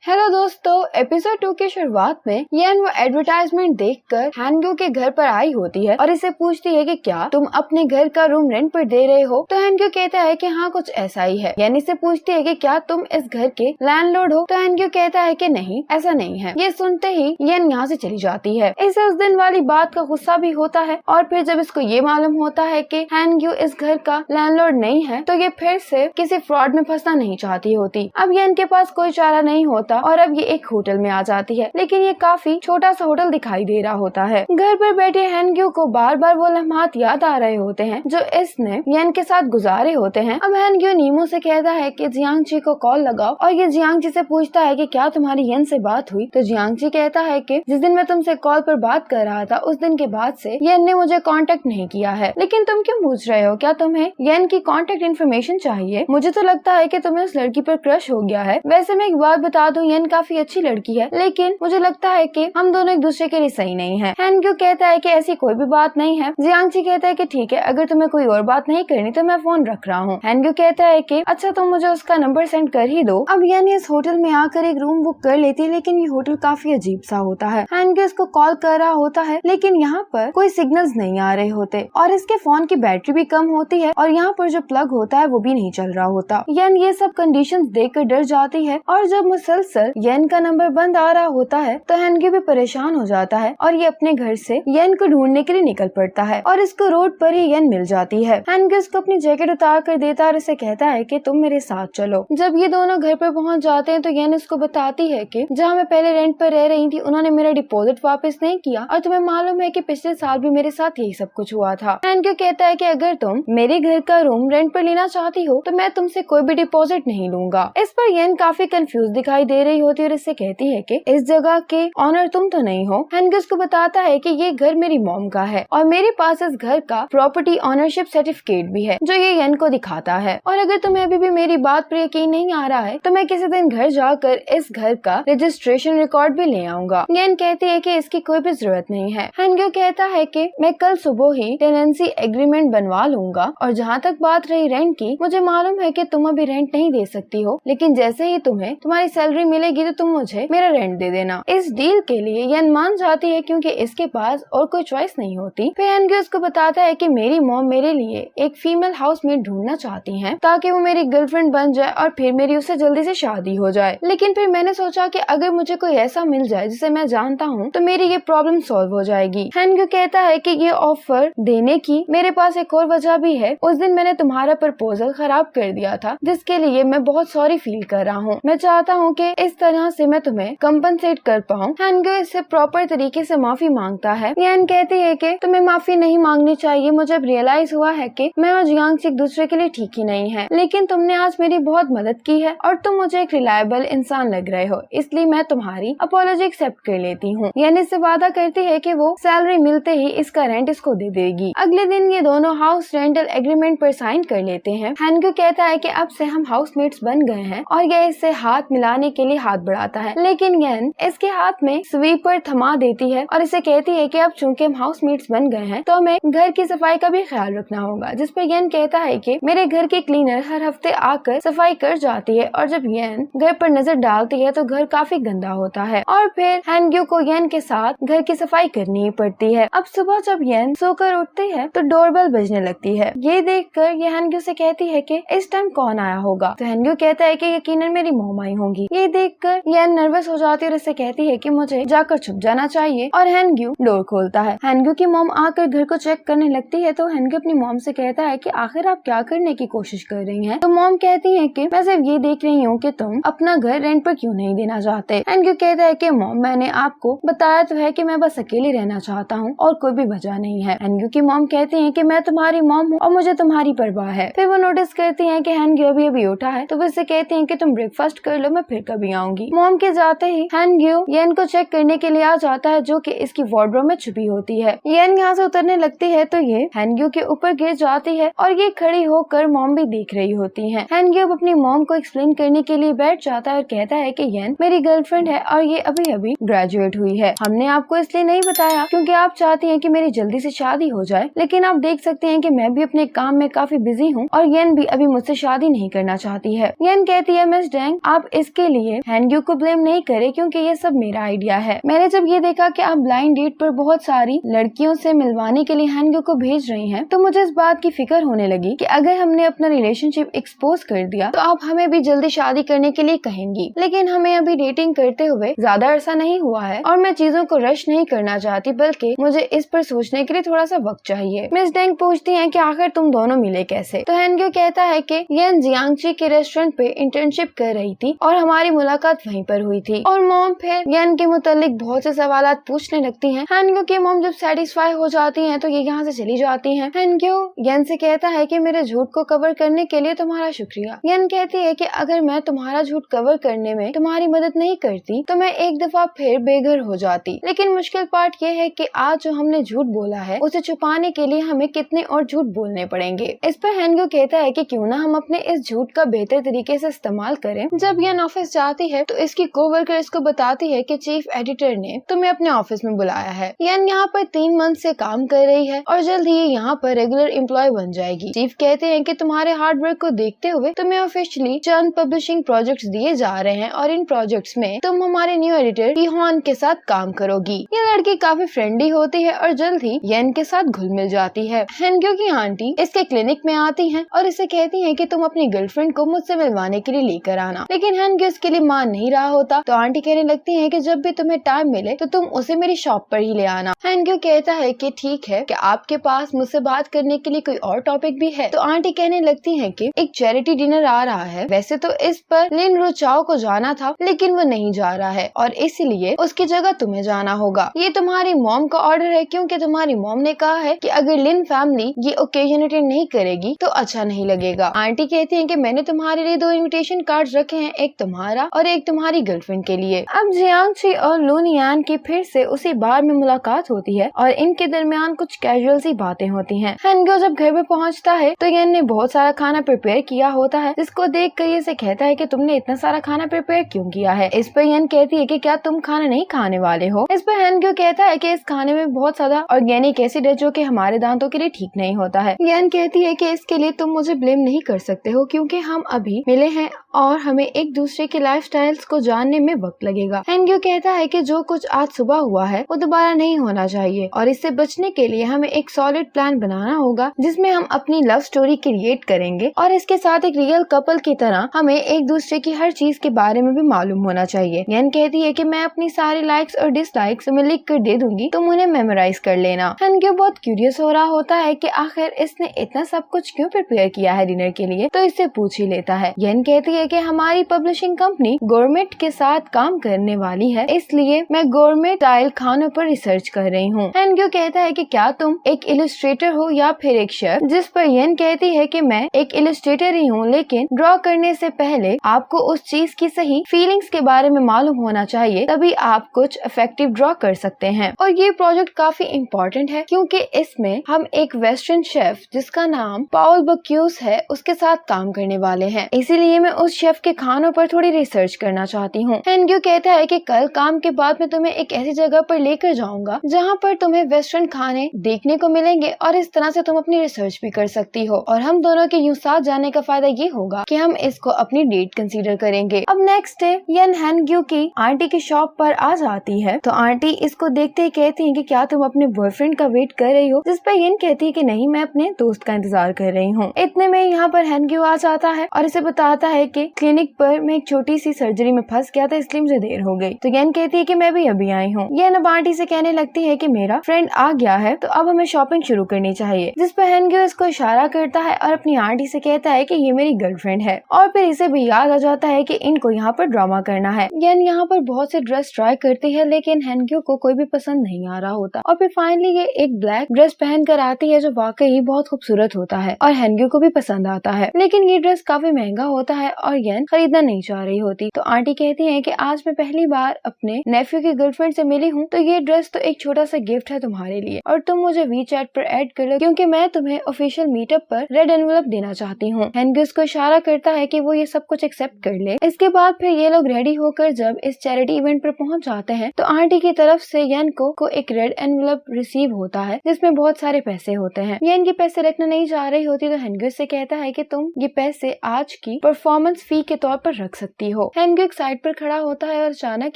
Hello दोस्तों, episode 2 की शुरुआत में येन वो एडवर्टाइजमेंट देखकर हैनग्यो के घर पर आई होती है और इसे पूछती है कि क्या तुम अपने घर का रूम रेंट पर दे रहे हो। तो हैनग्यो कहता है कि हाँ, कुछ ऐसा ही है। येन इसे पूछती है कि क्या तुम इस घर के लैंडलॉर्ड हो। तो हैनग्यो कहता है कि नहीं, ऐसा नहीं है। ये सुनते ही येन यहाँ से चली जाती है। इसे उस दिन वाली बात का गुस्सा भी होता है और फिर जब इसको ये मालूम होता है कि हैनग्यो इस घर का लैंडलॉर्ड नहीं है तो ये फिर से किसी फ्रॉड में फंसना नहीं चाहती होती। अब येन के पास कोई चारा नहीं होता और अब ये एक होटल में आ जाती है, लेकिन ये काफी छोटा सा होटल दिखाई दे रहा होता है। घर पर बैठे हैनग्यो को बार बार वो लम्हात याद आ रहे होते हैं जो इसने येन के साथ गुजारे होते हैं। अब हैनग्यो नीमो से कहता है कि जियांगची को कॉल लगाओ और ये जियांगची से पूछता है कि क्या तुम्हारी येन से बात हुई। तो जियांगची कहता है कि जिस दिन मैं तुमसे कॉल पर बात कर रहा था उस दिन के बाद से येन ने मुझे कांटेक्ट नहीं किया है। लेकिन तुम क्यों पूछ रहे हो? क्या तुम्हें येन की कांटेक्ट इन्फॉर्मेशन चाहिए? मुझे तो लगता है कि तुम्हें उस लड़की पर क्रश हो गया है। वैसे मैं एक बात बता दूं, येन काफी अच्छी लड़की है, लेकिन मुझे लगता है कि हम दोनों एक दूसरे के लिए सही नहीं हैं। हैनग्यो कहता है कि ऐसी कोई भी बात नहीं है। जियांगची कहता है कि ठीक है, अगर तुम्हें कोई और बात नहीं करनी तो मैं फोन रख रहा हूँ। हैनग्यो कहता है कि अच्छा, तुम मुझे उसका नंबर सेंड कर ही दो। अब येन इस होटल में आकर एक रूम बुक कर लेती है, लेकिन ये होटल काफी अजीब सा होता है। हैनग्यो इसको कॉल कर रहा होता है, लेकिन यहाँ पर कोई सिग्नल्स नहीं आ रहे होते और इसके फोन की बैटरी भी कम होती है और यहाँ पर जो प्लग होता है वो भी नहीं चल रहा होता। येन ये सब कंडीशंस देखकर डर जाती है और जब मुसलसल येन का नंबर बंद आ रहा होता है तो हैनग्यो भी परेशान हो जाता है और ये अपने घर से येन को ढूंढने के लिए निकल पड़ता है और इसको रोड पर ही येन मिल जाती है। हैनग्यो इसको अपनी जैकेट उतार कर देता है और इसे कहता है कि तुम मेरे साथ चलो। जब ये दोनों घर पर पहुंच जाते हैं तो येन इसको बताती है कि जहाँ मैं पहले रेंट पर रह रही थी उन्होंने मेरा डिपॉजिट वापस नहीं किया और तुम्हें मालूम है कि पिछले साल भी मेरे साथ यही सब कुछ हुआ था। हैनग्यो कहता है कि अगर तुम मेरे घर का रूम रेंट पर लेना चाहती हो तो मैं तुमसे कोई भी डिपॉजिट नहीं लूंगा। इस पर येन काफी कंफ्यूज दिखाई दे रही होती है और इससे कहती है कि इस जगह के ऑनर तुम तो नहीं हो। हैनग्यो को बताता है कि ये घर मेरी मॉम का है और मेरे पास इस घर का प्रॉपर्टी ऑनरशिप सर्टिफिकेट भी है जो ये येन को दिखाता है। और अगर तुम्हें अभी भी मेरी बात पर यकीन नहीं आ रहा है तो मैं किसी दिन घर जाकर इस घर का रजिस्ट्रेशन रिकॉर्ड भी ले आऊंगा। येन कहती है कि इसकी कोई भी जरूरत नहीं है। हैनग्यो कहता है कि मैं कल सुबह ही टेनेंसी एग्रीमेंट बनवा लूंगा और जहाँ तक बात रही रेंट की, मुझे मालूम है कि तुम अभी रेंट नहीं दे सकती हो, लेकिन जैसे ही तुम्हें तुम्हारी सैलरी मिलेगी तो तुम मुझे मेरा रेंट दे देना। इस डील के लिए येन मान जाती है क्योंकि इसके पास और कोई चॉइस नहीं होती। फिर हैनग्यो उसको बताता है कि मेरी मॉम मेरे लिए एक फीमेल हाउसमेट ढूंढना चाहती हैं ताकि वो मेरी गर्लफ्रेंड बन जाए और फिर मेरी उससे जल्दी से शादी हो जाए। लेकिन फिर मैंने सोचा कि अगर मुझे कोई ऐसा मिल जाए जिसे मैं जानता हूँ तो मेरी ये प्रॉब्लम सॉल्व हो जाएगी। हैनग्यो कहता है कि ये ऑफर देने की मेरे पास एक और वजह भी है। उस दिन मैंने तुम्हारा प्रपोजल खराब कर दिया था जिसके लिए मैं बहुत सॉरी फील कर रहा हूँ। मैं चाहता हूँ कि इस तरह से मैं तुम्हें कंपनसेट कर पाऊँ। हैनग्यो इससे प्रॉपर तरीके से माफी मांगता है। येन कहती है कि तुम्हें माफी नहीं मांगनी चाहिए। मुझे अब रियलाइज हुआ है कि मैं और जियांगची एक दूसरे के लिए ठीक ही नहीं है, लेकिन तुमने आज मेरी बहुत मदद की है और तुम मुझे एक रिलायबल इंसान लग रहे हो, इसलिए मैं तुम्हारी अपॉलॉजी एक्सेप्ट कर लेती हूँ। येन इससे वादा करती है कि वो सैलरी मिलते ही इसका रेंट इसको दे देगी। अगले दिन ये दोनों हाउस रेंटल एग्रीमेंट पर साइन कर लेते हैं। हैनग्यो कहता है कि अब से हम हाउसमेट्स बन गए हैं और ये इससे हाथ मिलाने के लिए हाथ बढ़ाता है, लेकिन येन इसके हाथ में स्वीपर थमा देती है और इसे कहती है कि अब चूंकि हम हाउसमेट्स बन गए हैं तो हमें घर की सफाई का भी ख्याल रखना होगा। जिस पर येन कहता है कि मेरे घर की क्लीनर हर हफ्ते आकर सफाई कर जाती है और जब येन घर पर नजर डालती है तो घर काफी गंदा होता है और फिर हैनग्यो को येन के साथ घर की सफाई करनी ही पड़ती है। अब सुबह जब येन सोकर उठती है तो डोरबेल बजने लगती है। ये देखकर ये हैनग्यो से कहती है कि इस टाइम कौन आया होगा। तो हैनग्यो कहता है कि यकीनन मेरी मॉम आई होंगी। ये देखकर येन नर्वस हो जाती है और इससे कहती है कि मुझे जाकर छुप जाना चाहिए और हैनग्यो डोर खोलता है। हैनग्यो की मॉम आकर घर को चेक करने लगती है तो हैनग्यो अपनी मॉम से कहता है कि आखिर आप क्या करने की कोशिश कर रही हैं। तो मॉम कहती है कि मैं सिर्फ ये देख रही हूँ कि तुम अपना घर रेंट पर क्यों नहीं देना चाहते। हैनग्यो कहता है कि मॉम, मैंने आपको बताया तो है कि मैं बस अकेले रहना चाहता हूँ और कोई भी वजह नहीं है। हैनग्यो की मॉम कहती है कि मैं तुम्हारी मॉम हूँ और मुझे तुम्हारी परवाह है। फिर वो नोटिस करती है कि हैनग्यो अभी अभी उठा है तो वो इससे कहती है कि तुम ब्रेकफास्ट कर लो, मैं फिर कभी आऊंगी। मॉम के जाते ही हैनग्यो येन को चेक करने के लिए आ जाता है जो कि इसकी वार्डरोब में छुपी होती है। येन यहाँ से उतरने लगती है तो ये हैनग्यो के ऊपर गिर जाती है और ये खड़ी होकर मॉम भी देख रही होती है। हैनग्यो अपनी मॉम को एक्सप्लेन करने के लिए बैठ जाता है और कहता है कि येन मेरी गर्लफ्रेंड है और ये अभी अभी ग्रेजुएट हुई है। हमने आपको इसलिए नहीं बताया क्योंकि आप चाहती हैं कि मेरी जल्दी से शादी हो जाए, लेकिन आप देख सकते हैं कि मैं भी अपने काम में काफी बिजी हूँ और येन भी अभी मुझसे शादी नहीं करना चाहती है। येन कहती है मिस डेंग, आप इसके लिए इसलिए हैनग्यू को ब्लेम नहीं करे क्योंकि ये सब मेरा आइडिया है। मैंने जब ये देखा कि आप ब्लाइंड डेट पर बहुत सारी लड़कियों से मिलवाने के लिए हैनग्यू को भेज रही हैं, तो मुझे इस बात की फिक्र होने लगी कि अगर हमने अपना रिलेशनशिप एक्सपोज कर दिया तो आप हमें भी जल्दी शादी करने के लिए कहेंगी। लेकिन हमें अभी डेटिंग करते हुए ज्यादा अरसा नहीं हुआ है और मैं चीजों को रश नहीं करना चाहती, बल्कि मुझे इस पर सोचने के लिए थोड़ा सा वक्त चाहिए। मिस डेंग पूछती हैं कि आखिर तुम दोनों मिले कैसे? तो हैनग्यू कहता है कि येन जियांगची के रेस्टोरेंट पे इंटर्नशिप कर रही थी और हमारी मुलाकात वहीं पर हुई थी। और मॉम फिर येन के मुतालिक बहुत से सवालात पूछने लगती हैं। हैनग्यू की मॉम जब सेटिस्फाई हो जाती हैं तो ये यहाँ से चली जाती हैं। हैनग्यू येन से कहता है कि मेरे झूठ को कवर करने के लिए तुम्हारा शुक्रिया। येन कहती है कि अगर मैं तुम्हारा झूठ कवर करने में तुम्हारी मदद नहीं करती तो मैं एक दफा फिर बेघर हो जाती। लेकिन मुश्किल पार्ट ये है कि आज जो हमने झूठ बोला है उसे छुपाने के लिए हमें कितने और झूठ बोलने पड़ेंगे। इस पर हैनग्यू कहता है कि क्यों ना हम अपने इस झूठ का बेहतर तरीके से इस्तेमाल करें। जब येन ऑफिस जाती है तो इसकी कोवर्कर इसको बताती है कि चीफ एडिटर ने तुम्हें अपने ऑफिस में बुलाया है। येन यहाँ पर 3 मंथ से काम कर रही है और जल्द ही यहाँ पर रेगुलर एम्प्लॉय बन जाएगी। चीफ कहते हैं कि तुम्हारे हार्डवर्क को देखते हुए तुम्हें ऑफिशियली चंद पब्लिशिंग प्रोजेक्ट्स दिए जा रहे हैं और इन प्रोजेक्ट्स में तुम हमारे न्यू एडिटर ईहॉन के साथ काम करोगी। ये लड़की काफी फ्रेंडली होती है और जल्द ही येन के साथ घुल मिल जाती है। हैनग्यू की आंटी इसके क्लिनिक में आती हैं और इसे कहती हैं कि तुम अपनी गर्लफ्रेंड को मुझसे मिलवाने के लिए लेकर आना। लेकिन हैनग्यू इसके लिए मान नहीं रहा होता, तो आंटी कहने लगती है कि जब भी तुम्हें टाइम मिले तो तुम उसे मेरी शॉप पर ही ले आना। हैनग्यू कहता है कि ठीक है, कि आपके पास मुझसे बात करने के लिए कोई और टॉपिक भी है? तो आंटी कहने लगती है कि एक चैरिटी डिनर आ रहा है। वैसे तो इस पर लिन रुचाओ को जाना था लेकिन वो नहीं जा रहा है और इसलिए उसकी जगह तुम्हें जाना होगा। ये तुम्हारी मॉम का ऑर्डर है क्योंकि तुम्हारी मॉम ने कहा है कि अगर लिन फैमिली ये ओकेजन अटेंड नहीं करेगी तो अच्छा नहीं लगेगा। आंटी कहती है कि मैंने तुम्हारे लिए 2 इनविटेशन कार्ड रखे हैं, एक तुम्हारा और एक तुम्हारी गर्लफ्रेंड के लिए। अब जियांगची और लुनियान की फिर से उसी बार में मुलाकात होती है और इनके दरमियान कुछ कैजुअल सी बातें होती हैं। हैनग्यू जब घर में पहुंचता है तो येन ने बहुत सारा खाना प्रिपेयर किया होता है, जिसको देख कर ये से कहता है कि तुमने इतना सारा खाना प्रिपेयर क्यों किया है? इस पर येन कहती है कि क्या तुम खाना नहीं खाने वाले हो? इस पर हैनग्यू कहता है कि इस खाने में बहुत ज्यादा ऑर्गेनिक एसिड है जो कि हमारे दांतों के लिए ठीक नहीं होता है। येन कहती है कि इसके लिए तुम मुझे ब्लेम नहीं कर सकते हो क्योंकि हम अभी मिले हैं और हमें एक दूसरे के लाइफस्टाइल्स को जानने में वक्त लगेगा। हैनग्यू कहता है कि जो कुछ आज सुबह हुआ है वो दोबारा नहीं होना चाहिए और इससे बचने के लिए हमें एक सॉलिड प्लान बनाना होगा जिसमें हम अपनी लव स्टोरी क्रिएट करेंगे और इसके साथ एक रियल कपल की तरह हमें एक दूसरे की हर चीज के बारे में भी मालूम होना चाहिए। येन कहती है कि मैं अपनी सारी लाइक्स और डिसलाइक्स तुम्हें लिख कर दे दूंगी, तुम उन्हें मेमोराइज कर लेना। हैनग्यू बहुत क्यूरियस हो रहा होता है कि आखिर इसने इतना सब कुछ क्यों प्रिपेयर किया है डिनर के लिए, तो इससे पूछ ही लेता है। येन कहती है कि हमारी पब्लिशिंग कंपनी गवर्नमेंट के साथ काम करने वाली है, इसलिए मैं गवर्नमेंट स्टाइल खानों पर रिसर्च कर रही हूँ। हैनग्यू कहता है कि क्या तुम एक इलस्ट्रेटर हो या फिर एक शेफ, जिस पर येन कहती है कि मैं एक इलस्ट्रेटर ही हूँ, लेकिन ड्रॉ करने से पहले आपको उस चीज की सही फीलिंग्स के बारे में मालूम होना चाहिए, तभी आप कुछ इफेक्टिव ड्रॉ कर सकते हैं। और ये प्रोजेक्ट काफी इम्पोर्टेंट है क्योंकि इसमें हम एक वेस्टर्न शेफ जिसका नाम पाउल बक्यूस है उसके साथ काम करने वाले हैं, इसीलिए मैं उस शेफ के खानों पर थोड़ी रिसर्च करना चाहती हूँ। हैनग्यू कहता है कि कल काम के बाद मैं तुम्हें एक ऐसी जगह पर लेकर जाऊंगा जहाँ पर तुम्हें वेस्टर्न खाने देखने को मिलेंगे और इस तरह से तुम अपनी रिसर्च भी कर सकती हो और हम दोनों के यूं साथ जाने का फायदा ये होगा कि हम इसको अपनी डेट कंसीडर करेंगे। अब नेक्स्ट डे येन हैनग्यू की आंटी की शॉप पर आ जाती है तो आंटी इसको देखते ही कहती है कि क्या तुम अपने बॉयफ्रेंड का वेट कर रही हो, जिस पर येन कहती है कि नहीं, मैं अपने दोस्त का इंतजार कर रही हूँ। इतने में यहाँ पर हैनग्यू आ जाता है और इसे बताता है कि क्लिनिक पर मैं एक छोटी सी सर्जरी में फंस गया था इसलिए मुझे देर हो गई। तो येन कहती है कि मैं भी अभी आई हूँ। येन अब आंटी से कहने लगती है कि मेरा फ्रेंड आ गया है तो अब हमें शॉपिंग शुरू करनी चाहिए, जिस पर हैनग्यू इसको इशारा करता है और अपनी आंटी से कहता है कि ये मेरी गर्लफ्रेंड है और फिर इसे भी याद आ जाता है कि इनको यहाँ पर ड्रामा करना है। येन यहाँ पर बहुत से ड्रेस ट्राई करती है लेकिन हैनग्यू को कोई भी पसंद नहीं आ रहा होता और फिर फाइनली ये एक ब्लैक ड्रेस पहन कर आती है जो वाकई बहुत खूबसूरत होता है और हैनग्यू को भी पसंद आता है, लेकिन ये ड्रेस काफी महंगा होता है और येन खरीदना नहीं चाह रही होती। तो आंटी कहती है कि आज मैं पहली बार अपने नेफ्यू की गर्लफ्रेंड से मिली हूँ तो ये ड्रेस तो एक छोटा सा गिफ्ट है तुम्हारे लिए और तुम मुझे वीचैट पर ऐड कर लो क्योंकि मैं तुम्हें ऑफिशियल मीटअप पर रेड एनवेलप देना चाहती हूँ। हैनग्यू को इशारा करता है कि वो ये सब कुछ एक्सेप्ट कर ले। इसके बाद फिर ये लोग रेडी होकर जब इस चैरिटी इवेंट पर पहुंच जाते हैं तो आंटी की तरफ से येन को एक रेड एनवेलप रिसीव होता है जिसमें बहुत सारे पैसे होते हैं। येन के पैसे रखना नहीं चाह रही होती तो हैनग्यू से कहता है कि तुम ये पैसे आज की परफॉर्मेंस फी के तौर पर रख सकती हो हो। हैंगुक साइड पर खड़ा होता है और अचानक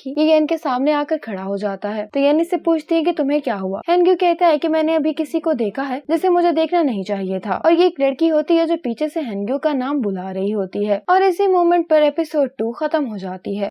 ही ये येन के सामने आकर खड़ा हो जाता है। तो येन इससे पूछती है कि तुम्हें क्या हुआ। हैंगुक कहता है कि मैंने अभी किसी को देखा है जिसे मुझे देखना नहीं चाहिए था, और ये एक लड़की होती है जो पीछे से हैंगुक का नाम बुला रही होती है। और इसी मोमेंट पर एपिसोड 2 खत्म हो जाती है।